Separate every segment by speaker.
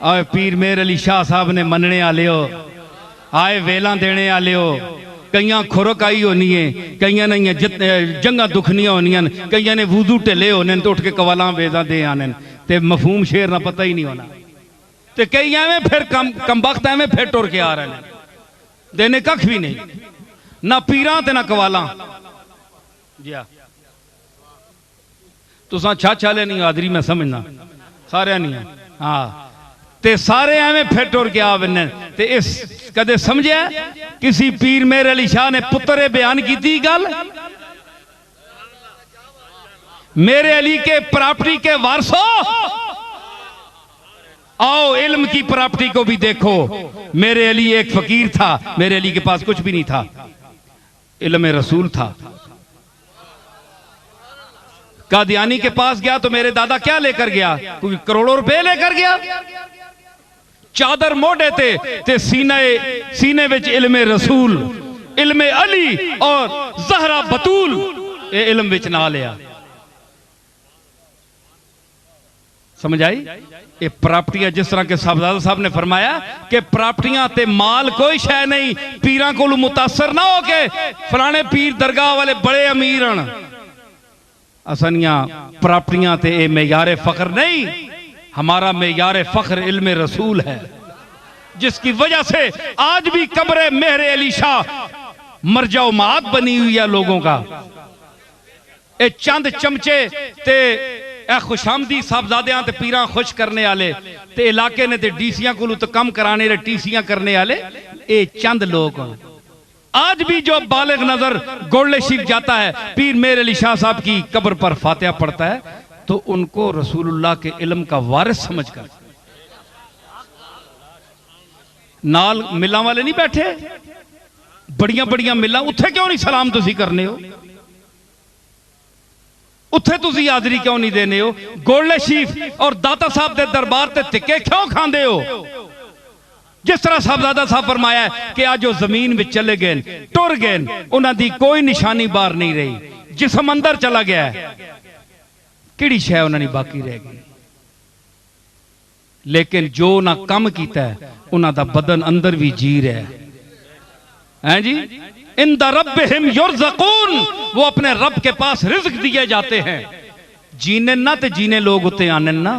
Speaker 1: آئے پیر میر علی شاہ صاحب نے مننے آلے ہو آئے ویلاں دینے آلے ہو کئیاں کھرک آئی ہونی ہے کئیاں نے جنگاں دکھنیاں ہونی ہیں کئیاں نے وضو ٹلے ہونے تو اٹھ کے قوالاں ویزاں دے آنے تے مفہوم شیر نہ پتہ ہی نہیں ہونا تے کئیاں میں پھر کم وقت میں پھر ٹور کے آ رہے ہیں دینے ککھ بھی نہیں نہ پیران تے نہ قوالاں جی تو ساں چھالے نہیں آدری میں سمجھنا سارے نہیں ہیں ہاں تے سارے میں پھر ٹور کے آونے تے اس کدے سمجھے کسی پیر میر علی شاہ نے پترے بیان کی تھی گل میرے علی کے پراپرٹی کے وارثو آؤ علم کی پراپرٹی کو بھی دیکھو میرے علی ایک فقیر تھا میرے علی کے پاس کچھ بھی نہیں تھا علم رسول تھا قادیانی کے پاس گیا تو میرے دادا کیا لے کر گیا کوئی کروڑوں روپے لے کر گیا چادر موڑے تے سینے وچ علم رسول علم علی اور زہرہ بطول اے علم وچ نہ لیا سمجھ آئی یہ پراپرٹیاں جس طرح کے صاحبزادہ صاحب نے فرمایا کہ پراپرٹیاں تے مال کوئی شے نہیں پیران کو متاثر نہ ہو کے فلانے پیر درگاہ والے بڑے امیرن اسنیاں پراپرٹیاں تے اے معیار فخر نہیں ہمارا معیار فخر علم رسول ہے جس کی وجہ سے آج بھی قبر مہر علی شاہ مرجع و معاد بنی ہوئی ہے لوگوں کا اے چند چمچے تے اے خوشامدی صاحبزادیاں تے پیران خوش کرنے آلے تے علاقے نے تے ڈیسیاں کو تو کم کرانے لے ٹیسیاں کرنے آلے اے چند لوگ ہیں آج بھی جو بالغ نظر گوڑلے شریف جاتا ہے پیر میر علی شاہ صاحب کی قبر پر فاتحہ پڑھتا ہے تو ان کو رسول اللہ کے علم کا وارث سمجھ کر نال ملان والے نہیں بیٹھے بڑیاں بڑیاں ملان اتھے کیوں نہیں سلام تسی کرنے ہو اتھے تسی حاضری کیوں نہیں دینے ہو گوڑلے شریف اور داتا صاحب دے دربار تے تکے کیوں کھاندے ہو جس طرح صاحبزادہ صاحب فرمایا ہے کہ آج جو زمین میں چلے گئے ٹور گئے انہاں دی کوئی نشانی بار نہیں رہی جسم اندر چلا گیا ہے کیڑی شے انہاں نے باقی رہ گئی لیکن جو نہ کم کیتا ہے انہاں دا بدن اندر بھی جی رہا ہے جی اِنْدَ رَبِّهِمْ يُرْزَقُونَ وہ اپنے رب کے پاس رزق دیے جاتے ہیں جینے نہ تے جینے لوگ اتے آنے نہ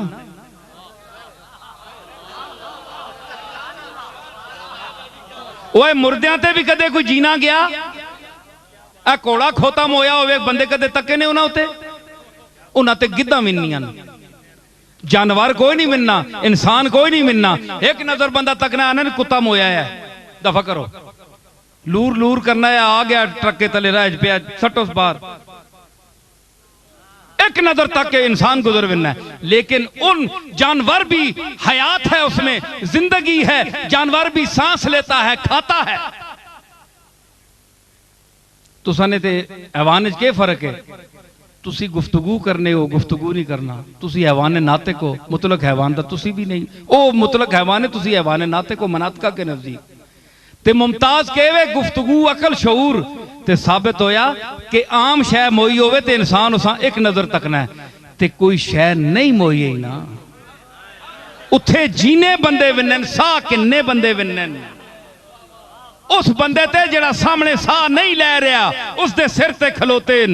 Speaker 1: اوہ مردیاں تے بھی کدے کوئی جینا گیا اے کوڑا کھوتا مویا ہوئے بندے کدے تکے نے انہاں ہوتے انہاں تے گدہ منیاں جانوار کوئی نہیں مننا انسان کوئی نہیں مننا ایک نظر بندہ تکنا آنے کتا مویا ہے دفع کرو لور لور کرنا ہے آ گیا ٹرک کے تلے رائج پہ سٹوس بار ایک نظر تک کہ انسان گزر بننا ہے لیکن ان جانور بھی حیات ہے اس میں زندگی ہے جانور بھی سانس لیتا ہے کھاتا ہے تو سانے تے حیوانج کے فرق ہے تسی گفتگو کرنے ہو گفتگو نہیں کرنا تسی حیوان ناتے کو مطلق حیوان دا تسی بھی نہیں او مطلق حیوان تسی حیوان ناتے کو مناطقہ کے نزدیک تے ممتاز کہوے گفتگو عقل شعور تے ثابت ہویا کہ عام شے موئی ہوئے تے انسان اساں ایک نظر تکنا ہے تے کوئی شے نہیں موئی ہی نا اتھے جینے بندے ونن سا کنے بندے ونن اس بندے تے جڑا سامنے سا نہیں لے رہا اس دے سر تے کھلوتے